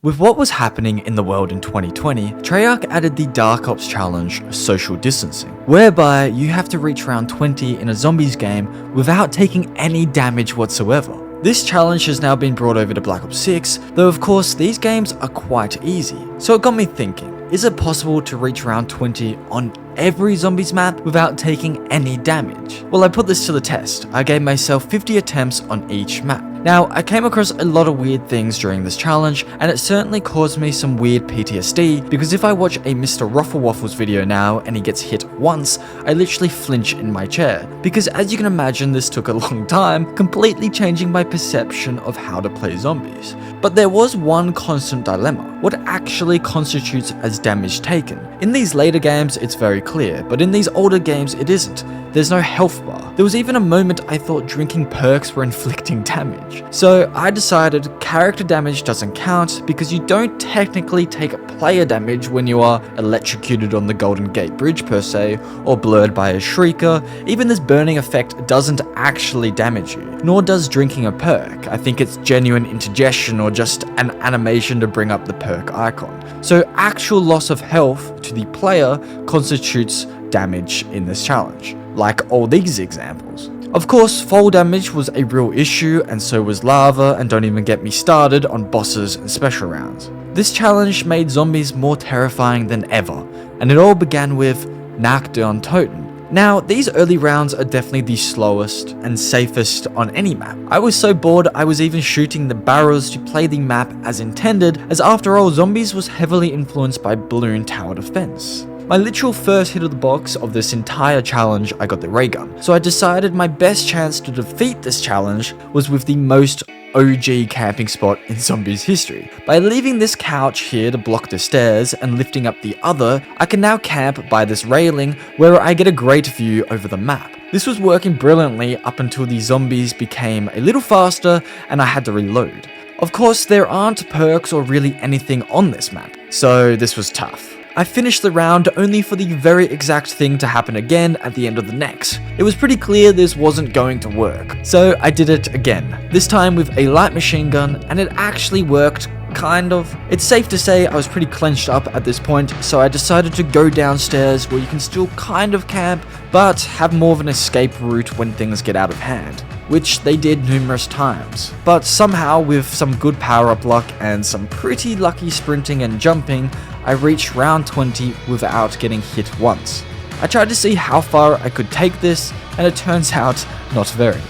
With what was happening in the world in 2020, Treyarch added the Dark Ops challenge social distancing, whereby you have to reach round 20 in a zombies game without taking any damage whatsoever. This challenge has now been brought over to Black Ops 6, though of course these games are quite easy. So it got me thinking, is it possible to reach round 20 on every zombies map without taking any damage? Well, I put this to the test. I gave myself 50 attempts on each map. Now, I came across a lot of weird things during this challenge, and it certainly caused me some weird PTSD, because if I watch a Mr. Rufflewaffles video now and he gets hit once, I literally flinch in my chair, because as you can imagine, this took a long time, completely changing my perception of how to play zombies. But there was one constant dilemma: what actually constitutes as damage taken? In these later games, it's very clear, but in these older games, it isn't. There's no health bar. There was even a moment I thought drinking perks were inflicting damage. So I decided character damage doesn't count because you don't technically take player damage when you are electrocuted on the Golden Gate Bridge per se, or blurred by a shrieker. Even this burning effect doesn't actually damage you, nor does drinking a perk. I think it's genuine indigestion or just an animation to bring up the perk icon. So actual loss of health to the player constitutes damage in this challenge, like all these examples. Of course, fall damage was a real issue, and so was lava, and don't even get me started on bosses and special rounds. This challenge made zombies more terrifying than ever, and it all began with Naon Toten. Now, these early rounds are definitely the slowest and safest on any map. I was so bored I was even shooting the barrels to play the map as intended, as after all, zombies was heavily influenced by balloon tower defense. My literal first hit of the box of this entire challenge, I got the ray gun, so I decided my best chance to defeat this challenge was with the most OG camping spot in zombies history. By leaving this couch here to block the stairs and lifting up the other, I can now camp by this railing where I get a great view over the map. This was working brilliantly up until the zombies became a little faster and I had to reload. Of course, there aren't perks or really anything on this map, so this was tough. I finished the round only for the very exact thing to happen again at the end of the next. It was pretty clear this wasn't going to work, so I did it again, this time with a light machine gun, and it actually worked, kind of. It's safe to say I was pretty clenched up at this point, so I decided to go downstairs where you can still kind of camp, but have more of an escape route when things get out of hand, which they did numerous times. But somehow, with some good power-up luck and some pretty lucky sprinting and jumping, I reached round 20 without getting hit once. I tried to see how far I could take this, and it turns out not very.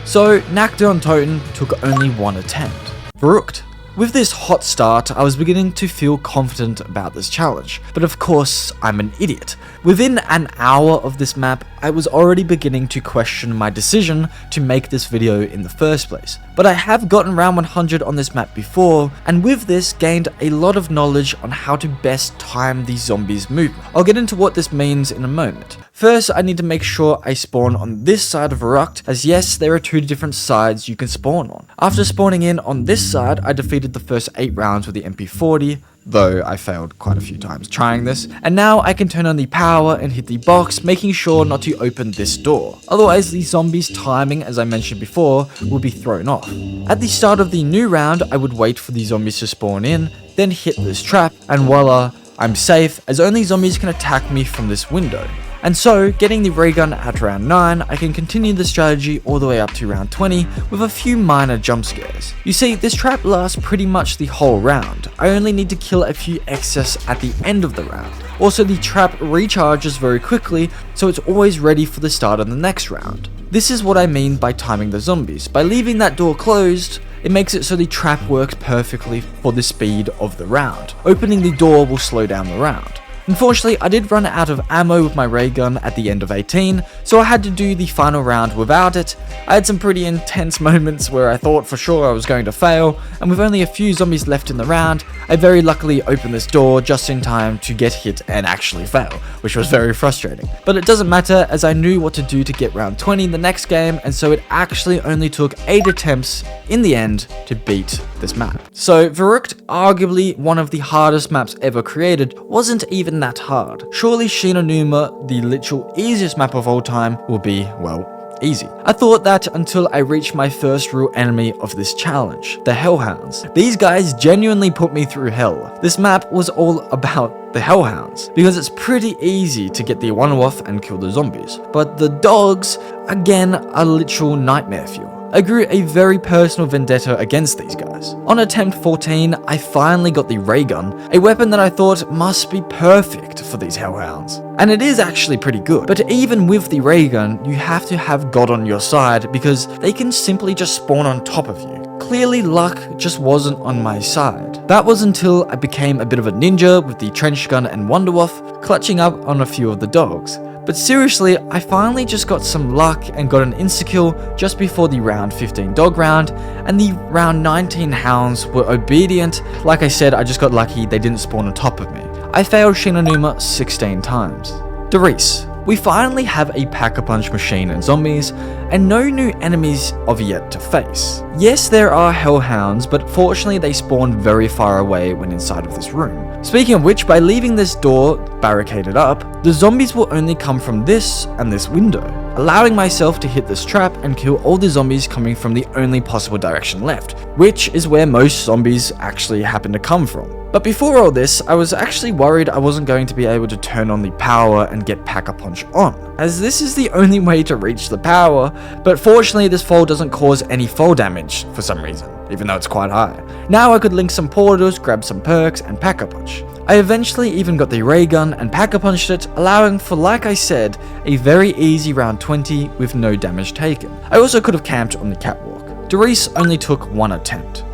So Naon Toten took only one attempt. Brook. With this hot start, I was beginning to feel confident about this challenge, but of course, I'm an idiot. Within an hour of this map, I was already beginning to question my decision to make this video in the first place. But I have gotten round 100 on this map before, and with this gained a lot of knowledge on how to best time the zombies' movement. I'll get into what this means in a moment. First, I need to make sure I spawn on this side of Brook, as yes, there are two different sides you can spawn on. After spawning in on this side, I defeated the first 8 rounds with the MP40, though I failed quite a few times trying this, and now I can turn on the power and hit the box, making sure not to open this door. Otherwise, the zombies' timing, as I mentioned before, will be thrown off. At the start of the new round, I would wait for the zombies to spawn in, then hit this trap, and voila, I'm safe, as only zombies can attack me from this window. And so, getting the ray gun at round 9, I can continue the strategy all the way up to round 20 with a few minor jump scares. You see, this trap lasts pretty much the whole round. I only need to kill a few excess at the end of the round. Also, the trap recharges very quickly, so it's always ready for the start of the next round. This is what I mean by timing the zombies. By leaving that door closed, it makes it so the trap works perfectly for the speed of the round. Opening the door will slow down the round. Unfortunately, I did run out of ammo with my ray gun at the end of 18, so I had to do the final round without it. I had some pretty intense moments where I thought for sure I was going to fail, and with only a few zombies left in the round, I very luckily opened this door just in time to get hit and actually fail, which was very frustrating. But it doesn't matter, as I knew what to do to get round 20 in the next game, and so it actually only took 8 attempts in the end to beat this map. So Brook, arguably one of the hardest maps ever created, wasn't even that hard. Surely Shenanigans, the literal easiest map of all time, will be, well, easy. I thought that until I reached my first real enemy of this challenge, the Hellhounds. These guys genuinely put me through hell. This map was all about the Hellhounds, because it's pretty easy to get the one-off and kill the zombies. But the dogs, again, are literal nightmare fuel. I grew a very personal vendetta against these guys. On attempt 14, I finally got the ray gun, a weapon that I thought must be perfect for these Hellhounds. And it is actually pretty good, but even with the ray gun, you have to have God on your side because they can simply just spawn on top of you. Clearly luck just wasn't on my side. That was until I became a bit of a ninja with the trench gun and Wonderwolf, clutching up on a few of the dogs. But seriously, I finally just got some luck and got an insta-kill just before the round 15 dog round, and the round 19 hounds were obedient. Like I said, I just got lucky they didn't spawn on top of me. I failed Shenanigans 16 times. Theice. We finally have a Pack-a-Punch machine and zombies, and no new enemies of yet to face. Yes, there are hellhounds, but fortunately they spawn very far away when inside of this room. Speaking of which, by leaving this door barricaded up, the zombies will only come from this and this window, allowing myself to hit this trap and kill all the zombies coming from the only possible direction left, which is where most zombies actually happen to come from. But before all this, I was actually worried I wasn't going to be able to turn on the power and get Pack-a-Punch on, as this is the only way to reach the power, but fortunately this fall doesn't cause any fall damage for some reason, even though it's quite high. Now I could link some portals, grab some perks, and Pack-a-Punch. I eventually even got the ray gun and Pack-a-Punched it, allowing for, like I said, a very easy round 20 with no damage taken. I also could have camped on the catwalk. Theice only took one attempt.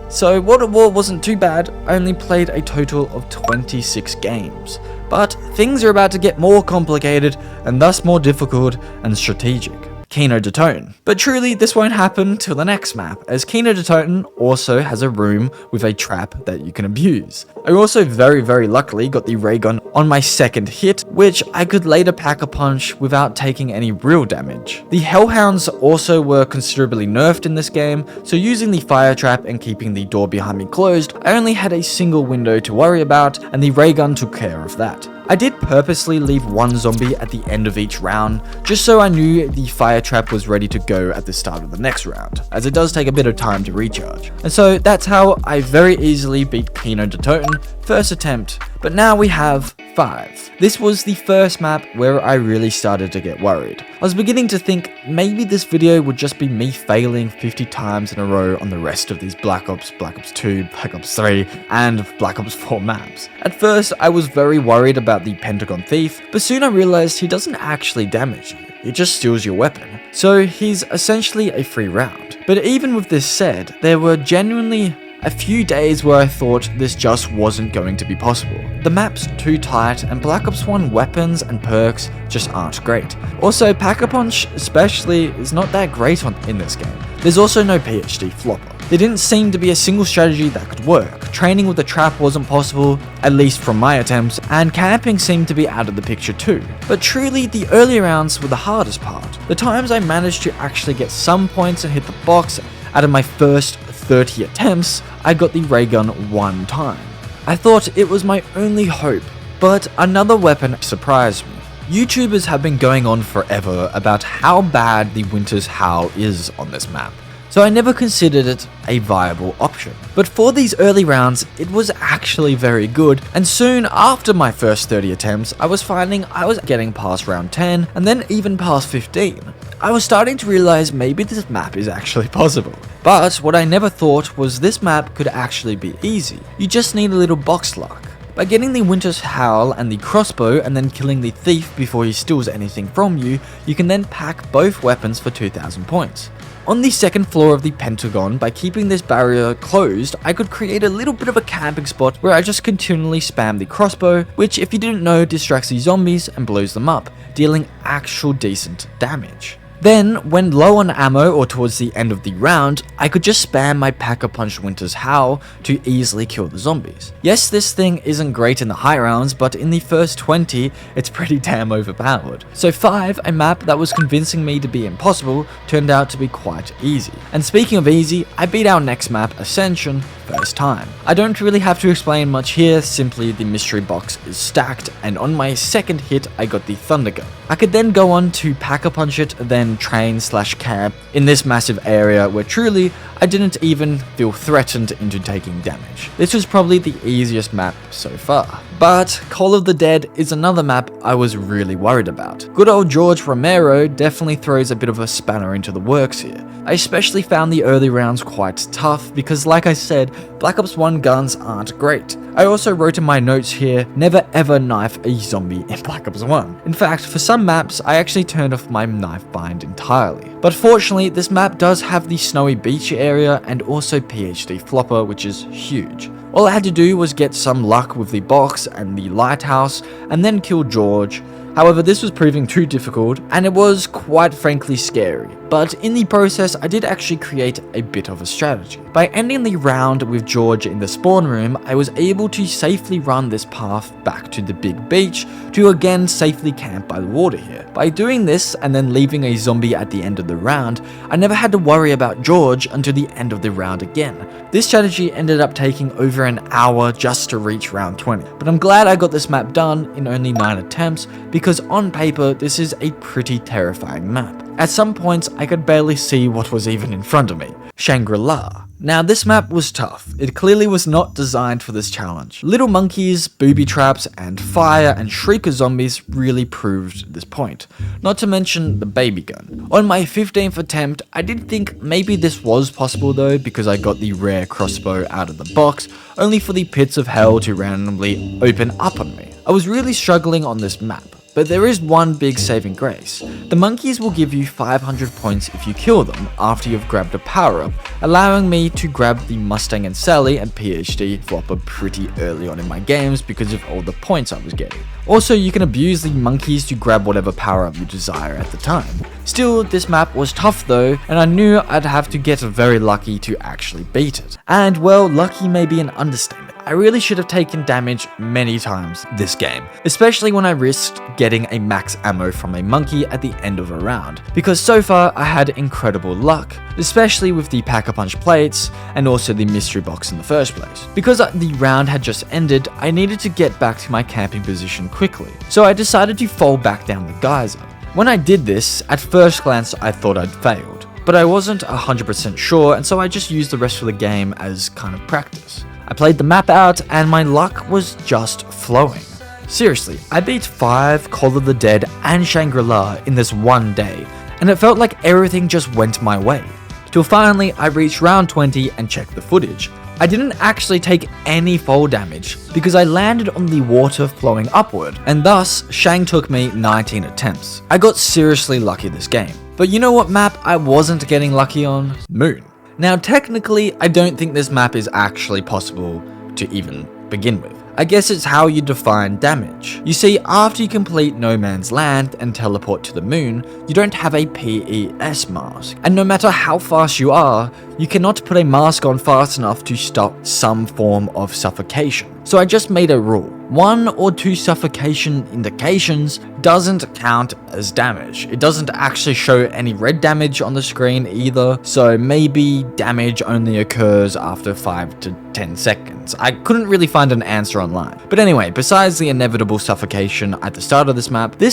So World at War wasn't too bad, I only played a total of 26 games. But things are about to get more complicated and thus more difficult and strategic. Keno Toten. But truly, this won't happen till the next map, as Keno Toten also has a room with a trap that you can abuse. I also very luckily got the ray gun on my second hit, which I could later Pack-a-Punch without taking any real damage. The Hellhounds also were considerably nerfed in this game, so using the fire trap and keeping the door behind me closed, I only had a single window to worry about, and the ray gun took care of that. I did purposely leave one zombie at the end of each round, just so I knew the fire trap was ready to go at the start of the next round, as it does take a bit of time to recharge. And so that's how I very easily beat Keno Toten, first attempt, but now we have 5. This was the first map where I really started to get worried. I was beginning to think maybe this video would just be me failing 50 times in a row on the rest of these Black Ops, Black Ops 2, Black Ops 3, and Black Ops 4 maps. At first, I was very worried about the Pentagon thief, but soon I realized he doesn't actually damage you. He just steals your weapon. So he's essentially a free round. But even with this said, there were genuinely a few days where I thought this just wasn't going to be possible. The map's too tight, and Black Ops 1 weapons and perks just aren't great. Also, Pack-a-Punch especially is not that great in this game. There's also no PhD flopper. There didn't seem to be a single strategy that could work. Training with the trap wasn't possible, at least from my attempts, and camping seemed to be out of the picture too. But truly, the early rounds were the hardest part. The times I managed to actually get some points and hit the box out of my first 30 attempts, I got the ray gun one time. I thought it was my only hope, but another weapon surprised me. YouTubers have been going on forever about how bad the Winter's Howl is on this map, so I never considered it a viable option. But for these early rounds, it was actually very good, and soon after my first 30 attempts, I was finding I was getting past round 10, and then even past 15. I was starting to realize maybe this map is actually possible. But what I never thought was this map could actually be easy. You just need a little box luck. By getting the Winter's Howl and the crossbow and then killing the thief before he steals anything from you, you can then pack both weapons for 2,000 points. On the second floor of the Pentagon, by keeping this barrier closed, I could create a little bit of a camping spot where I just continually spam the crossbow, which if you didn't know distracts the zombies and blows them up, dealing actual decent damage. Then, when low on ammo or towards the end of the round, I could just spam my Pack-a-Punch Winter's Howl to easily kill the zombies. Yes, this thing isn't great in the high rounds, but in the first 20, it's pretty damn overpowered. So 5, a map that was convincing me to be impossible, turned out to be quite easy. And speaking of easy, I beat our next map, Ascension, first time. I don't really have to explain much here, simply the mystery box is stacked, and on my second hit I got the thunder gun. I could then go on to pack-a-punch it, then train/camp in this massive area where truly I didn't even feel threatened into taking damage. This was probably the easiest map so far. But Call of the Dead is another map I was really worried about. Good old George Romero definitely throws a bit of a spanner into the works here. I especially found the early rounds quite tough because, like I said, Black Ops 1 guns aren't great. I also wrote in my notes here, never ever knife a zombie in Black Ops 1. In fact, for some maps, I actually turned off my knife bind entirely. But fortunately, this map does have the snowy beach area and also PhD flopper, which is huge. All I had to do was get some luck with the box and the lighthouse, and then kill George. However, this was proving too difficult, and it was quite frankly scary. But in the process, I did actually create a bit of a strategy. By ending the round with George in the spawn room, I was able to safely run this path back to the big beach to again safely camp by the water here. By doing this and then leaving a zombie at the end of the round, I never had to worry about George until the end of the round again. This strategy ended up taking over an hour just to reach round 20, but I'm glad I got this map done in only 9 attempts because on paper this is a pretty terrifying map. At some points I could barely see what was even in front of me. Shangrala. Now this map was tough. It clearly was not designed for this challenge. Little monkeys, booby traps, and fire and shrieker zombies really proved this point. Not to mention the baby gun. On my 15th attempt, I did think maybe this was possible though because I got the rare crossbow out of the box, only for the pits of hell to randomly open up on me. I was really struggling on this map. But there is one big saving grace. The monkeys will give you 500 points if you kill them after you've grabbed a power-up, allowing me to grab the Mustang and Sally and PhD flopper pretty early on in my games because of all the points I was getting. Also, you can abuse the monkeys to grab whatever power-up you desire at the time. Still, this map was tough though, and I knew I'd have to get very lucky to actually beat it. And well, lucky may be an understatement. I really should have taken damage many times this game, especially when I risked getting a max ammo from a monkey at the end of a round, because so far I had incredible luck, especially with the pack-a-punch plates and also the mystery box in the first place. Because the round had just ended, I needed to get back to my camping position quickly, so I decided to fall back down the geyser. When I did this, at first glance I thought I'd failed, but I wasn't 100% sure, and so I just used the rest of the game as kind of practice. I played the map out and my luck was just flowing. Seriously, I beat 5 Call of the Dead and Shangrala in this one day, and it felt like everything just went my way. Till finally I reached round 20 and checked the footage. I didn't actually take any fall damage because I landed on the water flowing upward, and thus Shang took me 19 attempts. I got seriously lucky this game. But you know what map I wasn't getting lucky on? Moon. Now technically, I don't think this map is actually possible to even begin with. I guess it's how you define damage. You see, after you complete No Man's Land and teleport to the moon, you don't have a PES mask. And no matter how fast you are, you cannot put a mask on fast enough to stop some form of suffocation. So I just made a rule. 1 or 2 suffocation indications doesn't count as damage. It doesn't actually show any red damage on the screen either, so maybe damage only occurs after 5 to 10 seconds. I couldn't really find an answer online. But anyway, besides the inevitable suffocation at the start of this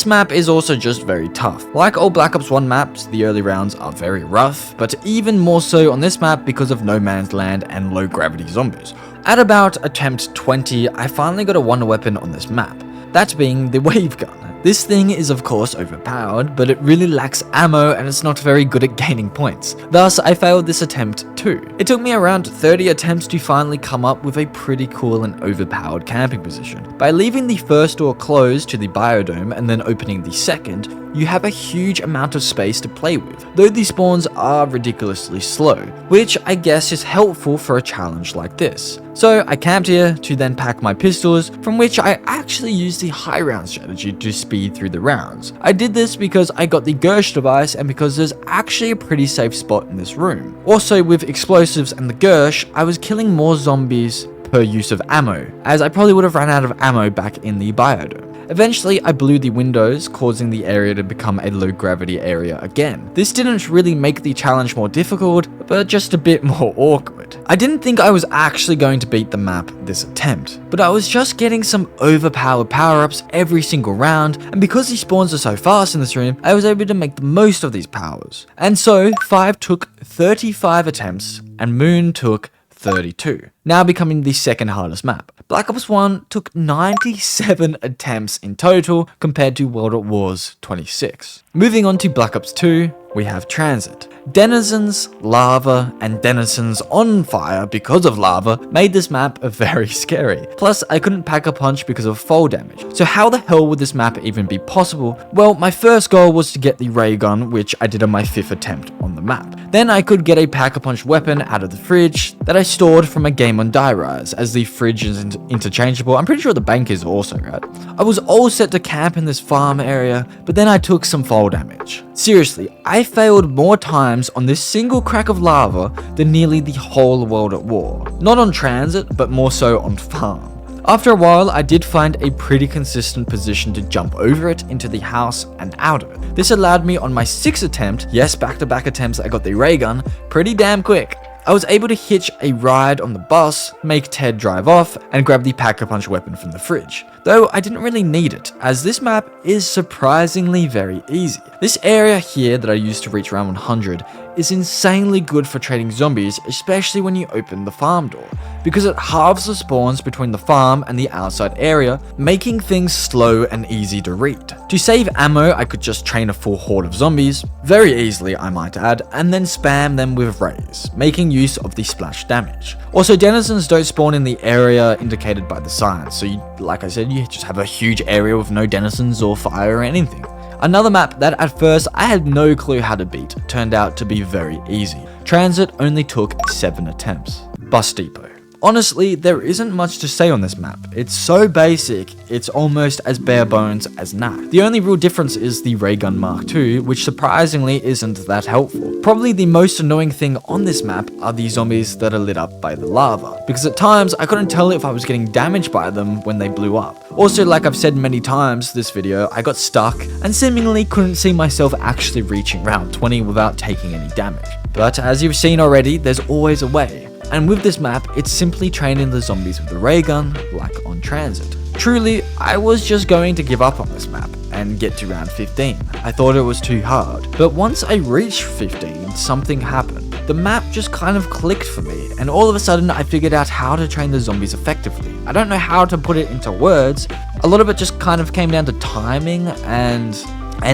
map is also just very tough. Like all Black Ops 1 maps, the early rounds are very rough, but even more so on this map because of No Man's Land and low gravity zombies. At about attempt 20, I finally got a wonder weapon on this map, that being the wave gun. This thing is of course overpowered, but it really lacks ammo and it's not very good at gaining points. Thus, I failed this attempt too. It took me around 30 attempts to finally come up with a pretty cool and overpowered camping position. By leaving the first door closed to the biodome and then opening the second, you have a huge amount of space to play with, though the spawns are ridiculously slow, which I guess is helpful for a challenge like this. So I camped here to then pack my pistols, from which I actually used the high round strategy to speed through the rounds. I did this because I got the Gersh device and because there's actually a pretty safe spot in this room. Also, with explosives and the Gersh, I was killing more zombies per use of ammo, as I probably would have run out of ammo back in the biodome. Eventually, I blew the windows, causing the area to become a low gravity area again. This didn't really make the challenge more difficult, but just a bit more awkward. I didn't think I was actually going to beat the map this attempt, but I was just getting some overpowered power-ups every single round, and because these spawns are so fast in this room, I was able to make the most of these powers. And so, 5 took 35 attempts, and Moon took 32, now becoming the second hardest map. Black Ops 1 took 97 attempts in total compared to World at War's 26. Moving on to Black Ops 2, we have Transit. Denizens, lava, and denizens on fire because of lava made this map very scary. Plus, I couldn't pack a punch because of fall damage. So how the hell would this map even be possible? Well, my first goal was to get the ray gun, which I did on my 5th attempt on the map. Then I could get a pack-a-punch weapon out of the fridge that I stored from a game on Diiz, as the fridge is interchangeable. I'm pretty sure the bank is also, right? I was all set to camp in this farm area, but then I took some fall damage. Seriously, I failed more times on this single crack of lava than nearly the whole World at War. Not on Transit, but more so on farm. After a while, I did find a pretty consistent position to jump over it into the house and out of it. This allowed me on my 6th attempt, yes, back-to-back attempts, I got the ray gun pretty damn quick. I was able to hitch a ride on the bus, make Ted drive off, and grab the pack-a-punch weapon from the fridge. Though I didn't really need it, as this map is surprisingly very easy. This area here that I used to reach round 100 is insanely good for trading zombies, especially when you open the farm door, because it halves the spawns between the farm and the outside area, making things slow and easy to read. To save ammo, I could just train a full horde of zombies, very easily I might add, and then spam them with rays, making use of the splash damage. Also, denizens don't spawn in the area indicated by the signs, so like I said, you just have a huge area with no denizens or fire or anything. Another map that at first I had no clue how to beat turned out to be very easy. Transit only took 7 attempts. Bus Depot. Honestly, there isn't much to say on this map. It's so basic, it's almost as bare bones as NAC. The only real difference is the Ray Gun Mark II, which surprisingly isn't that helpful. Probably the most annoying thing on this map are the zombies that are lit up by the lava, because at times I couldn't tell if I was getting damaged by them when they blew up. Also, like I've said many times this video, I got stuck and seemingly couldn't see myself actually reaching round 20 without taking any damage. But as you've seen already, there's always a way. And with this map, it's simply training the zombies with the ray gun, like on Transit. Truly, I was just going to give up on this map and get to round 15. I thought it was too hard. But once I reached 15, something happened. The map just kind of clicked for me, and all of a sudden I figured out how to train the zombies effectively. I don't know how to put it into words. A lot of it just kind of came down to timing and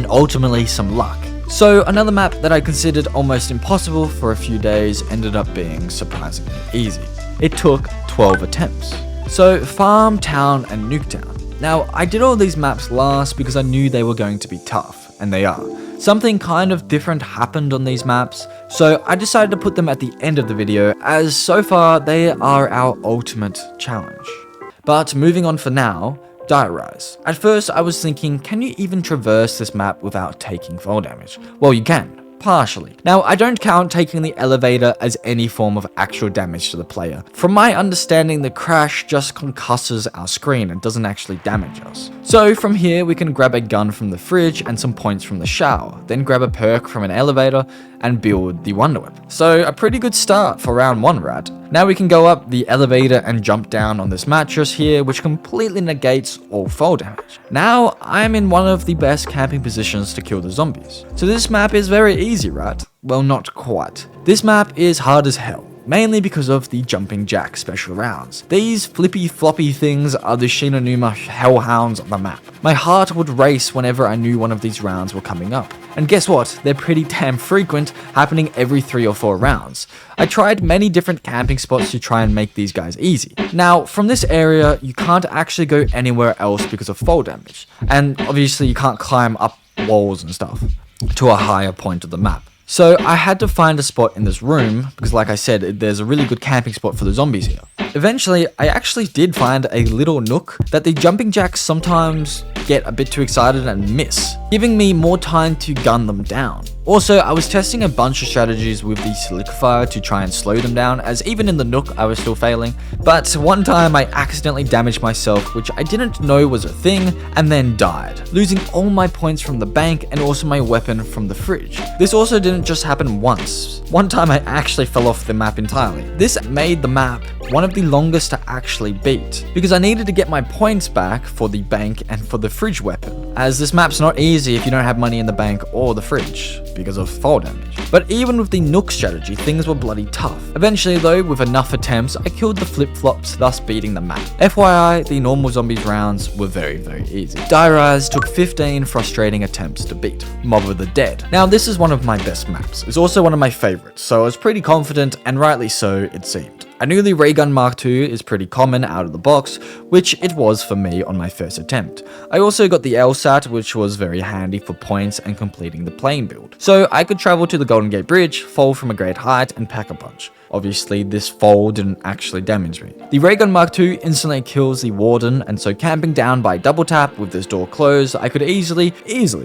ultimately some luck. So another map that I considered almost impossible for a few days ended up being surprisingly easy. It took 12 attempts. So Farm, Town, and Nuketown. Now, I did all these maps last because I knew they were going to be tough, and they are. Something kind of different happened on these maps, so I decided to put them at the end of the video, as so far they are our ultimate challenge. But moving on for now, Diiz. At first I was thinking, can you even traverse this map without taking fall damage? Well, you can. Partially. Now, I don't count taking the elevator as any form of actual damage to the player. From my understanding, the crash just concusses our screen and doesn't actually damage us. So from here, we can grab a gun from the fridge and some points from the shower, then grab a perk from an elevator and build the Wonder Whip. So a pretty good start for round 1, right? Now we can go up the elevator and jump down on this mattress here, which completely negates all fall damage. Now, I'm in one of the best camping positions to kill the zombies. So this map is very easy, right? Well, not quite. This map is hard as hell, mainly because of the jumping jack special rounds. These flippy floppy things are the Shenanigans hellhounds on the map. My heart would race whenever I knew one of these rounds were coming up. And guess what? They're pretty damn frequent, happening every 3 or 4 rounds. I tried many different camping spots to try and make these guys easy. Now, from this area, you can't actually go anywhere else because of fall damage. And obviously you can't climb up walls and stuff to a higher point of the map. So I had to find a spot in this room, because like I said, there's a really good camping spot for the zombies here. Eventually, I actually did find a little nook that the jumping jacks sometimes get a bit too excited and miss, giving me more time to gun them down. Also, I was testing a bunch of strategies with the Solidifier to try and slow them down, as even in the Nook I was still failing. But one time I accidentally damaged myself, which I didn't know was a thing, and then died, losing all my points from the bank and also my weapon from the fridge. This also didn't just happen once. One time I actually fell off the map entirely. This made the map one of the longest to actually beat, because I needed to get my points back for the bank and for the fridge weapon, as this map's not easy if you don't have money in the bank or the fridge, because of fall damage. But even with the Nook strategy, things were bloody tough. Eventually though, with enough attempts, I killed the flip-flops, thus beating the map. FYI, the normal zombies rounds were very easy. Diiz took 15 frustrating attempts to beat. Mob of the Dead. Now this is one of my best maps. It's also one of my favorites, so I was pretty confident, and rightly so it seemed. I knew the ray gun Mark II is pretty common out of the box, which it was for me on my first attempt. I also got the LSAT, which was very handy for points and completing the plane build. So I could travel to the Golden Gate Bridge, fall from a great height, and pack a punch. Obviously, this fall didn't actually damage me. The ray gun Mark II instantly kills the warden, and so camping down by double tap with this door closed, I could easily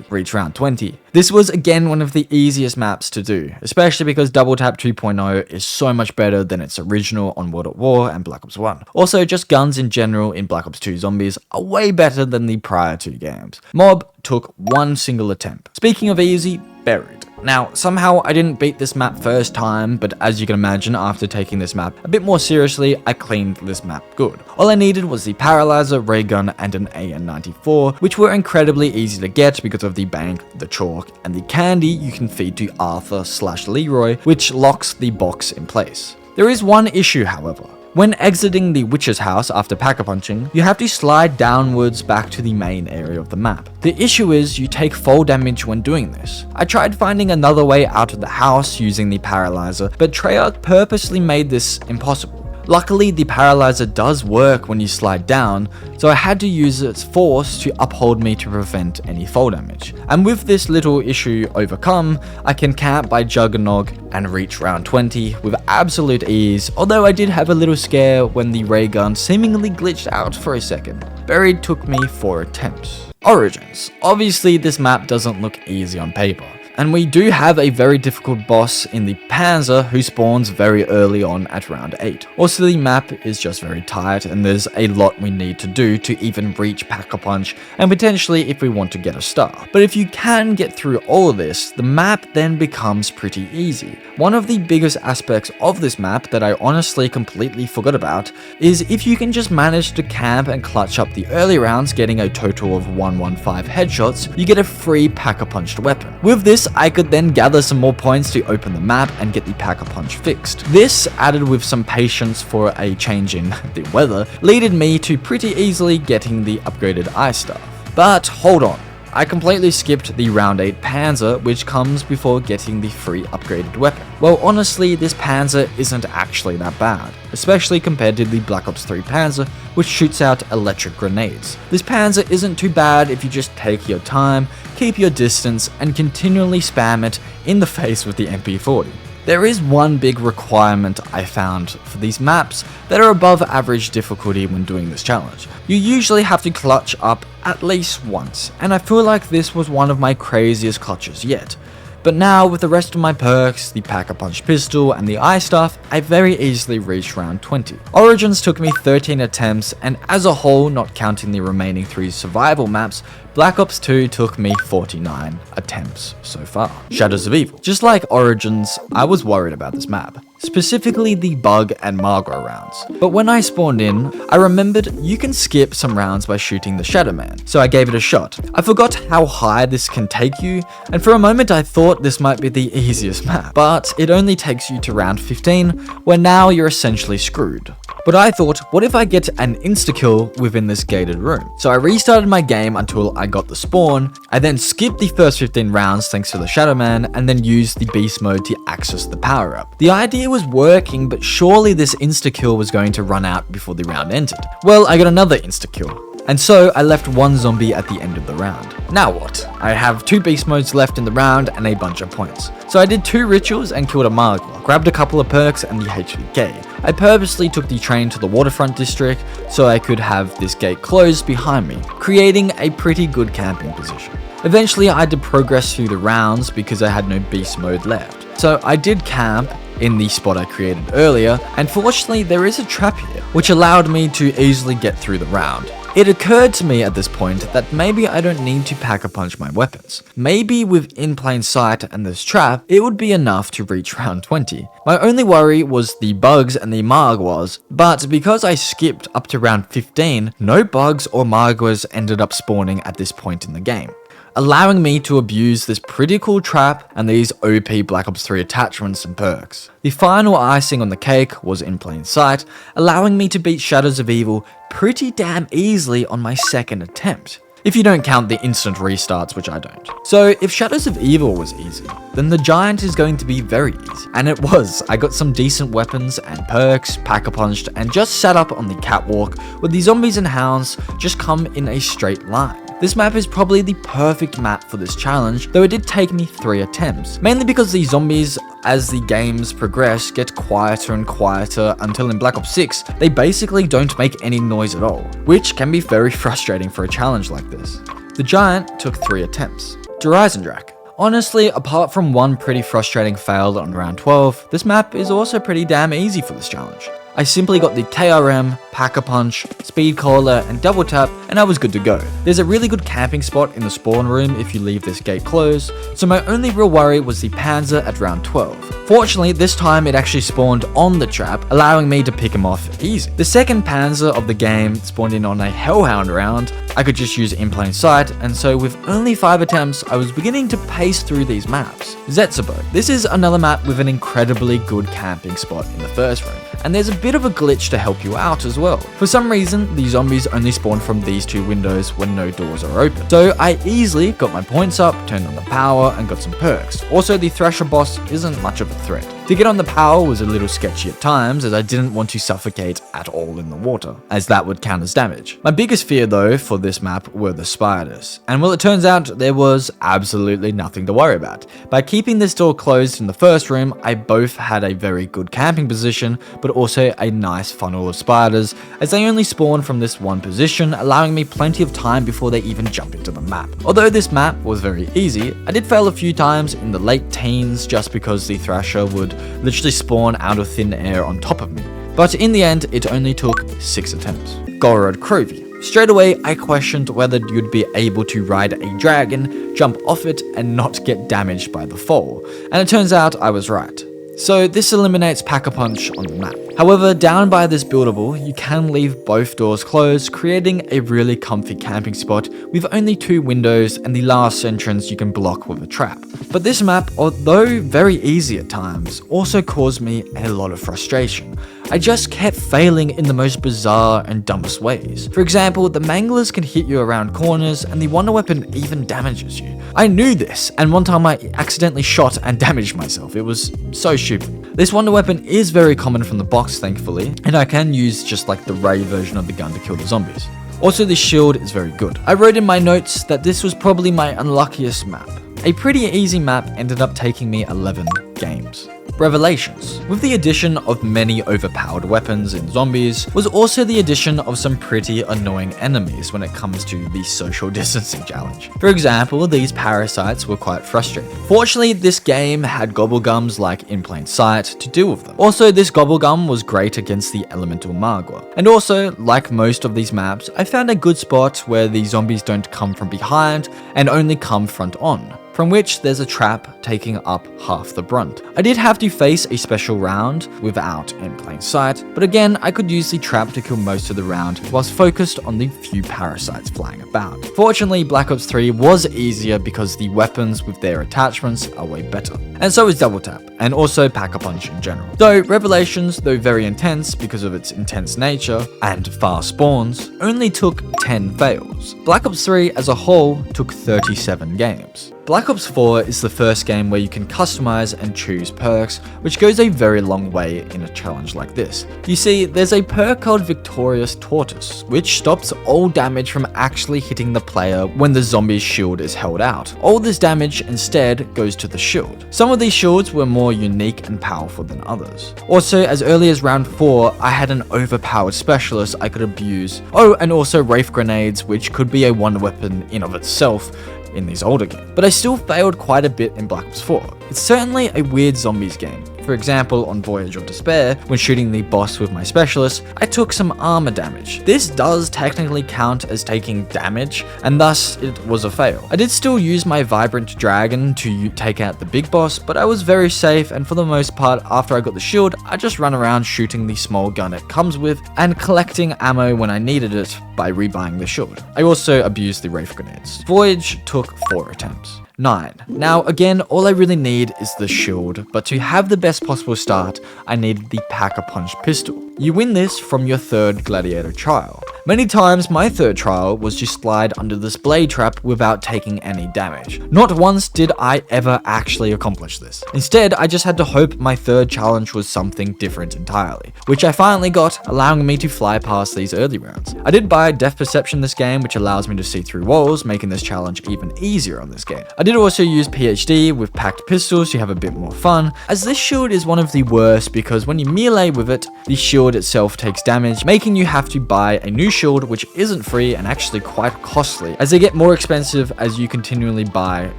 reach round 20. This was again one of the easiest maps to do, especially because double tap 2.0 is so much better than its original on World at War and Black Ops 1. Also, just guns in general in Black Ops 2 Zombies are way better than the prior two games. Mob took one single attempt. Speaking of easy, buried. Now, somehow I didn't beat this map first time, but as you can imagine, after taking this map a bit more seriously, I cleaned this map good. All I needed was the Paralyzer, ray gun, and an AN-94, which were incredibly easy to get because of the bank, the chalk, and the candy you can feed to Arthur/Leroy, which locks the box in place. There is one issue, however. When exiting the witch's house after pack-a-punching, you have to slide downwards back to the main area of the map. The issue is you take fall damage when doing this. I tried finding another way out of the house using the Paralyzer, but Treyarch purposely made this impossible. Luckily, the Paralyzer does work when you slide down, so I had to use its force to uphold me to prevent any fall damage. And with this little issue overcome, I can camp by Juggernog and reach round 20 with absolute ease, although I did have a little scare when the ray gun seemingly glitched out for a second. Buried took me 4 attempts. Origins. Obviously, this map doesn't look easy on paper. And we do have a very difficult boss in the Panzer who spawns very early on at round 8. Also, the map is just very tight and there's a lot we need to do to even reach Pack-a-Punch and potentially if we want to get a star. But if you can get through all of this, the map then becomes pretty easy. One of the biggest aspects of this map that I honestly completely forgot about is if you can just manage to camp and clutch up the early rounds, getting a total of 115 headshots, you get a free Pack-a-Punched weapon. With this, I could then gather some more points to open the map and get the Pack-a-Punch fixed. This, added with some patience for a change in the weather, leaded me to pretty easily getting the upgraded ice staff. But hold on. I completely skipped the round 8 Panzer, which comes before getting the free upgraded weapon. Well, honestly, this Panzer isn't actually that bad, especially compared to the Black Ops 3 Panzer, which shoots out electric grenades. This Panzer isn't too bad if you just take your time, keep your distance, and continually spam it in the face with the MP40. There is one big requirement I found for these maps that are above average difficulty when doing this challenge. You usually have to clutch up at least once, and I feel like this was one of my craziest clutches yet. But now, with the rest of my perks, the Pack-a-Punch pistol and the ice staff, I very easily reached round 20. Origins took me 13 attempts, and as a whole, not counting the remaining 3 survival maps, Black Ops 2 took me 49 attempts so far. Shadows of Evil. Just like Origins, I was worried about this map, specifically the Bug and Margot rounds. But when I spawned in, I remembered you can skip some rounds by shooting the Shadow Man, so I gave it a shot. I forgot how high this can take you, and for a moment I thought this might be the easiest map, but it only takes you to round 15, where now you're essentially screwed. But I thought, what if I get an insta-kill within this gated room? So I restarted my game until I got the spawn. I then skipped the first 15 rounds thanks to the Shadow Man, and then used the beast mode to access the power-up. The idea was working, but surely this insta-kill was going to run out before the round ended. Well, I got another insta-kill. And so I left one zombie at the end of the round. Now what? I have 2 beast modes left in the round and a bunch of points. So I did 2 rituals and killed a Margwa, grabbed a couple of perks and the HVK. I purposely took the train to the waterfront district so I could have this gate closed behind me, creating a pretty good camping position. Eventually I had to progress through the rounds because I had no beast mode left. So I did camp in the spot I created earlier, and fortunately there is a trap here, which allowed me to easily get through the round. It occurred to me at this point that maybe I don't need to pack-a-punch my weapons. Maybe with in plain sight and this trap, it would be enough to reach round 20. My only worry was the bugs and the margwas, but because I skipped up to round 15, no bugs or margwas ended up spawning at this point in the game, allowing me to abuse this pretty cool trap and these OP Black Ops 3 attachments and perks. The final icing on the cake was in plain sight, allowing me to beat Shadows of Evil pretty damn easily on my second attempt, if you don't count the instant restarts, which I don't. So if Shadows of Evil was easy, then the Giant is going to be very easy. And it was. I got some decent weapons and perks, pack-a-punched, and just sat up on the catwalk where the zombies and hounds just come in a straight line. This map is probably the perfect map for this challenge, though it did take me 3 attempts, mainly because the zombies, as the games progress, get quieter and quieter until in Black Ops 6, they basically don't make any noise at all, which can be very frustrating for a challenge like this. The Giant took 3 attempts. Drak. Honestly, apart from one pretty frustrating fail on round 12, this map is also pretty damn easy for this challenge. I simply got the KRM, Pack-a-Punch, Speed Collar, and Double Tap, and I was good to go. There's a really good camping spot in the spawn room if you leave this gate closed, so my only real worry was the Panzer at round 12. Fortunately, this time it actually spawned on the trap, allowing me to pick him off easy. The second Panzer of the game spawned in on a Hellhound round. I could just use in plain sight, and so with only 5 attempts, I was beginning to pace through these maps. Zetsabo. This is another map with an incredibly good camping spot in the first room, and there's a bit of a glitch to help you out as well. For some reason, the zombies only spawn from these 2 windows when no doors are open. So I easily got my points up, turned on the power, and got some perks. Also, the Thrasher boss isn't much of a threat. To get on the power was a little sketchy at times, as I didn't want to suffocate at all in the water, as that would count as damage. My biggest fear though for this map were the spiders, and well, it turns out there was absolutely nothing to worry about. By keeping this door closed in the first room, I both had a very good camping position, but also a nice funnel of spiders, as they only spawn from this one position, allowing me plenty of time before they even jump into the map. Although this map was very easy, I did fail a few times in the late teens just because the Thrasher would literally spawn out of thin air on top of me. But in the end, it only took 6 attempts. Gorod Crovey. Straight away, I questioned whether you'd be able to ride a dragon, jump off it, and not get damaged by the fall. And it turns out I was right. So this eliminates Pack-a-Punch on the map. However, down by this buildable, you can leave both doors closed, creating a really comfy camping spot with only 2 windows, and the last entrance you can block with a trap. But this map, although very easy at times, also caused me a lot of frustration. I just kept failing in the most bizarre and dumbest ways. For example, the manglers can hit you around corners, and the wonder weapon even damages you. I knew this, and one time I accidentally shot and damaged myself. It was so stupid. This wonder weapon is very common from the box, thankfully, and I can use just like the ray version of the gun to kill the zombies. Also, this shield is very good. I wrote in my notes that this was probably my unluckiest map. A pretty easy map ended up taking me 11 games. Revelations. With the addition of many overpowered weapons in zombies, was also the addition of some pretty annoying enemies when it comes to the social distancing challenge. For example, these parasites were quite frustrating. Fortunately, this game had gobblegums like in plain sight to deal with them. Also, this gobblegum was great against the elemental Margwa. And also, like most of these maps, I found a good spot where the zombies don't come from behind and only come front on, from which there's a trap taking up half the brunt. I did have to face a special round without in plain sight, but again, I could use the trap to kill most of the round whilst focused on the few parasites flying about. Fortunately, Black Ops 3 was easier because the weapons with their attachments are way better. And so is Double Tap, and also Pack-a-Punch in general. Though Revelations, though very intense because of its intense nature and fast spawns, only took 10 fails. Black Ops 3 as a whole took 37 games. Black Ops 4 is the first game where you can customize and choose perks, which goes a very long way in a challenge like this. You see, there's a perk called Victorious Tortoise, which stops all damage from actually hitting the player when the zombie's shield is held out. All this damage instead goes to the shield. Some of these shields were more unique and powerful than others. Also, as early as round 4, I had an overpowered specialist I could abuse. Oh, and also Wraith Grenades, which could be a wonder weapon in of itself, in these older games, but I still failed quite a bit in Black Ops 4. It's certainly a weird zombies game. For example, on Voyage of Despair, when shooting the boss with my specialist, I took some armor damage. This does technically count as taking damage, and thus it was a fail. I did still use my Vibrant Dragon to take out the big boss, but I was very safe, and for the most part, after I got the shield, I just ran around shooting the small gun it comes with, and collecting ammo when I needed it by rebuying the shield. I also abused the Wraith Grenades. Voyage took 4 attempts. 9. Now again, all I really need is the shield, but to have the best possible start, I needed the Pack-a-Punch pistol. You win this from your 3rd Gladiator trial. Many times my 3rd trial was to slide under this blade trap without taking any damage. Not once did I ever actually accomplish this. Instead, I just had to hope my 3rd challenge was something different entirely, which I finally got, allowing me to fly past these early rounds. I did buy Depth Perception this game, which allows me to see through walls, making this challenge even easier on this game. I did also use PhD with packed pistols to have a bit more fun, as this shield is one of the worst because when you melee with it, the shield itself takes damage, making you have to buy a new shield, which isn't free and actually quite costly, as they get more expensive as you continually buy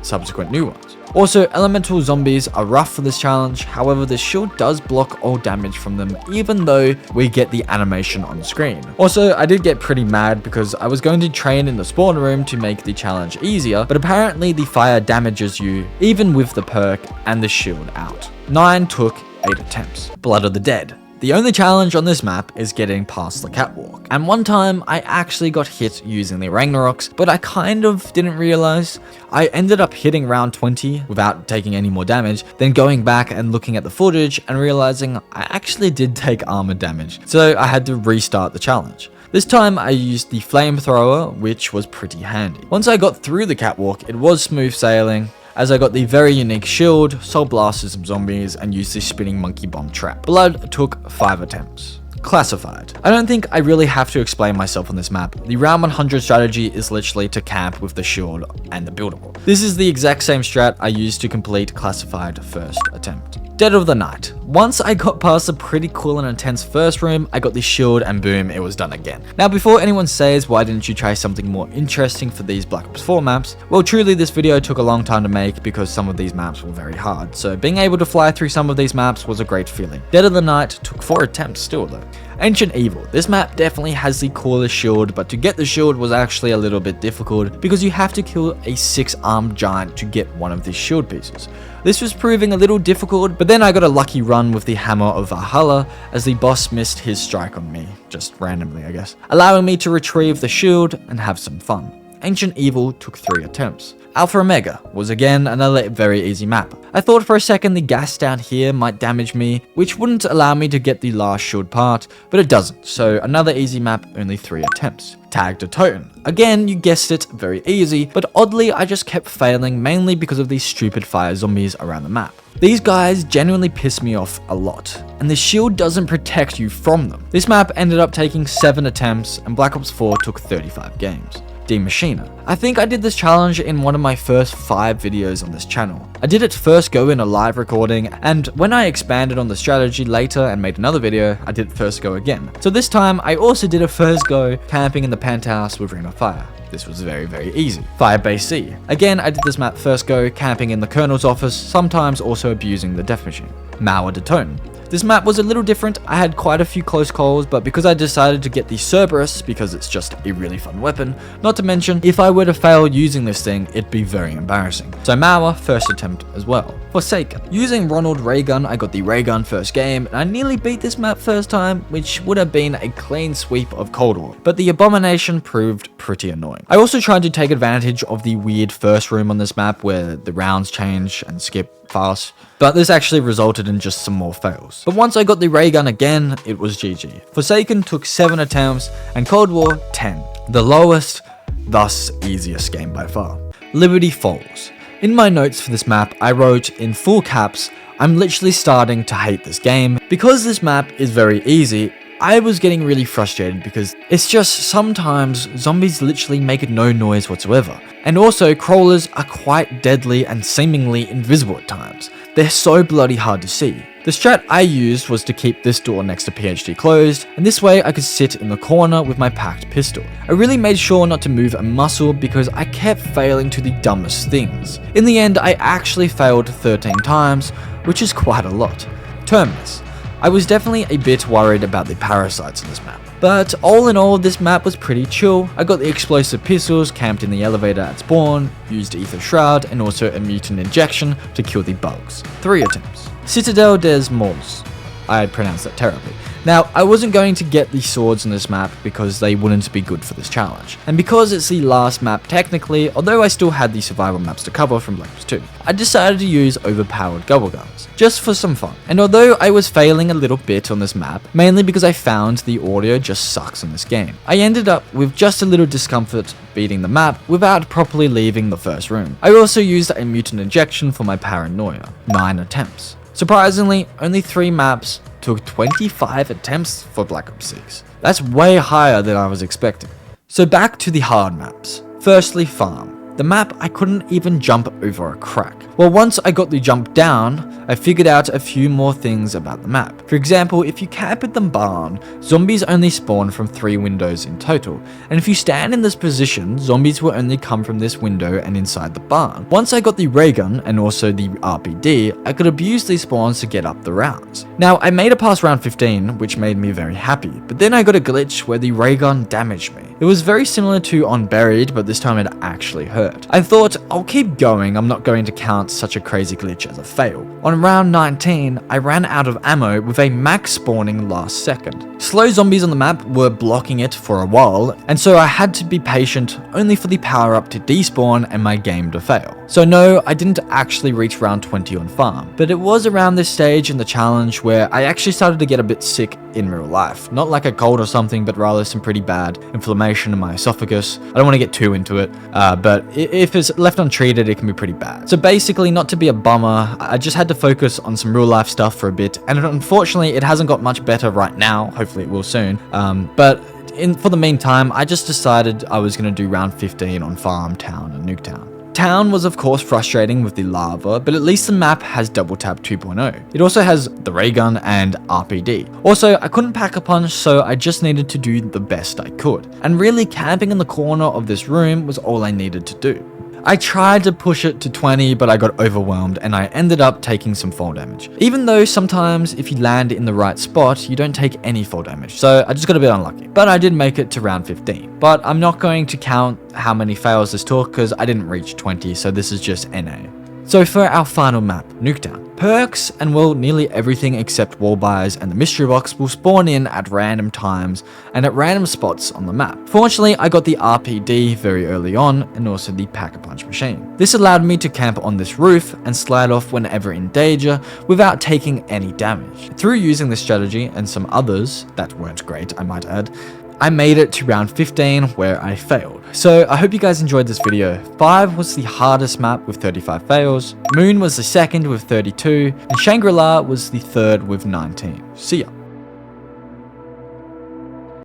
subsequent new ones. Also, elemental zombies are rough for this challenge, however this shield does block all damage from them even though we get the animation on screen. Also, I did get pretty mad because I was going to train in the spawn room to make the challenge easier, but apparently the fire damages you even with the perk and the shield out. 9 took 8 attempts. Blood of the Dead. The only challenge on this map is getting past the catwalk, and one time I actually got hit using the Ragnaroks, but I kind of didn't realize. I ended up hitting round 20 without taking any more damage, then going back and looking at the footage and realizing I actually did take armor damage, so I had to restart the challenge. This time I used the flamethrower, which was pretty handy. Once I got through the catwalk, it was smooth sailing, as I got the very unique shield, soul blasted some zombies, and used the spinning monkey bomb trap. Blood took 5 attempts. Classified. I don't think I really have to explain myself on this map. The round 100 strategy is literally to camp with the shield and the buildable. This is the exact same strat I used to complete Classified first attempt. Dead of the Night. Once I got past a pretty cool and intense first room, I got the shield and boom, it was done again. Now before anyone says why didn't you try something more interesting for these Black Ops 4 maps, well truly this video took a long time to make because some of these maps were very hard, so being able to fly through some of these maps was a great feeling. Dead of the Night took 4 attempts still though. Ancient Evil. This map definitely has the coolest shield, but to get the shield was actually a little bit difficult because you have to kill a 6-armed giant to get one of these shield pieces. This was proving a little difficult, but then I got a lucky run with the Hammer of Valhalla as the boss missed his strike on me, just randomly I guess, allowing me to retrieve the shield and have some fun. Ancient Evil took 3 attempts. Alpha Omega was again another very easy map. I thought for a second the gas down here might damage me, which wouldn't allow me to get the last shield part, but it doesn't, so another easy map, only 3 attempts. Tagged A Toten. Again, you guessed it, very easy, but oddly I just kept failing mainly because of these stupid fire zombies around the map. These guys genuinely piss me off a lot, and the shield doesn't protect you from them. This map ended up taking 7 attempts, and Black Ops 4 took 35 games. Machina. I think I did this challenge in one of my first 5 videos on this channel. I did it first go in a live recording, and when I expanded on the strategy later and made another video, I did first go again. So this time I also did a first go camping in the Pant House with Ring of Fire. This was very easy. Firebase C. Again, I did this map first go camping in the Colonel's office, sometimes also abusing the Death Machine. Naon Toten. This map was a little different. I had quite a few close calls, but because I decided to get the Cerberus because it's just a really fun weapon, not to mention if I were to fail using this thing, it'd be very embarrassing. So Mauer first attempt as well. Forsaken. Using Ronald Raygun, I got the Raygun first game, and I nearly beat this map first time, which would have been a clean sweep of Cold War, but the Abomination proved pretty annoying. I also tried to take advantage of the weird first room on this map where the rounds change and skip fast, but this actually resulted in just some more fails. But once I got the ray gun again, it was GG. Forsaken took 7 attempts and Cold War 10. The lowest, thus easiest game by far. Liberty Falls. In my notes for this map, I wrote in full caps, I'm literally starting to hate this game. Because this map is very easy, I was getting really frustrated because it's just sometimes zombies literally make no noise whatsoever. And also crawlers are quite deadly and seemingly invisible at times. They're so bloody hard to see. The strat I used was to keep this door next to PhD closed, and this way I could sit in the corner with my packed pistol. I really made sure not to move a muscle because I kept failing to the dumbest things. In the end, I actually failed 13 times, which is quite a lot. Terminus. I was definitely a bit worried about the parasites in this map. But all in all, this map was pretty chill. I got the explosive pistols, camped in the elevator at spawn, used Ether Shroud, and also a mutant injection to kill the bugs. 3 attempts. Citadel des Morts. I pronounced that terribly. Now, I wasn't going to get the swords in this map because they wouldn't be good for this challenge. And because it's the last map technically, although I still had the survival maps to cover from Black Ops 2, I decided to use overpowered gobble guns, just for some fun. And although I was failing a little bit on this map, mainly because I found the audio just sucks in this game, I ended up with just a little discomfort beating the map without properly leaving the first room. I also used a mutant injection for my Paranoia. 9 attempts. Surprisingly, only 3 maps took 25 attempts for Black Ops 6. That's way higher than I was expecting. So back to the hard maps. Firstly, farm. The map, I couldn't even jump over a crack. Well, once I got the jump down, I figured out a few more things about the map. For example, if you camp at the barn, zombies only spawn from 3 windows in total. And if you stand in this position, zombies will only come from this window and inside the barn. Once I got the ray gun and also the RPD, I could abuse these spawns to get up the rounds. Now, I made it past round 15, which made me very happy. But then I got a glitch where the ray gun damaged me. It was very similar to on Buried, but this time it actually hurt. I thought, I'll keep going, I'm not going to count such a crazy glitch as a fail. On round 19, I ran out of ammo with a max spawning last second. Slow zombies on the map were blocking it for a while, and so I had to be patient only for the power up to despawn and my game to fail. So no, I didn't actually reach round 20 on farm, but it was around this stage in the challenge where I actually started to get a bit sick in real life. Not like a cold or something, but rather some pretty bad inflammation in my esophagus. I don't want to get too into it, but if it's left untreated, it can be pretty bad. So basically, not to be a bummer, I just had to focus on some real life stuff for a bit, and unfortunately, it hasn't got much better right now. Hopefully it will soon, but for the meantime, I just decided I was going to do round 15 on farm, town, and Nuketown. Town was of course frustrating with the lava, but at least the map has Double Tap 2.0. It also has the ray gun and RPD. Also, I couldn't pack a punch, so I just needed to do the best I could. And really, camping in the corner of this room was all I needed to do. I tried to push it to 20, but I got overwhelmed and I ended up taking some fall damage. Even though sometimes if you land in the right spot, you don't take any fall damage. So I just got a bit unlucky. But I did make it to round 15. But I'm not going to count how many fails this took because I didn't reach 20, so this is just NA. So for our final map, Nuketown. Perks and well, nearly everything except wall buys and the mystery box will spawn in at random times and at random spots on the map. Fortunately, I got the RPD very early on and also the Pack-a-Punch machine. This allowed me to camp on this roof and slide off whenever in danger without taking any damage. Through using this strategy and some others that weren't great, I might add, I made it to round 15 where I failed. So I hope you guys enjoyed this video. 5 was the hardest map with 35 fails, Moon was the second with 32, and Shangrala was the third with 19. See ya.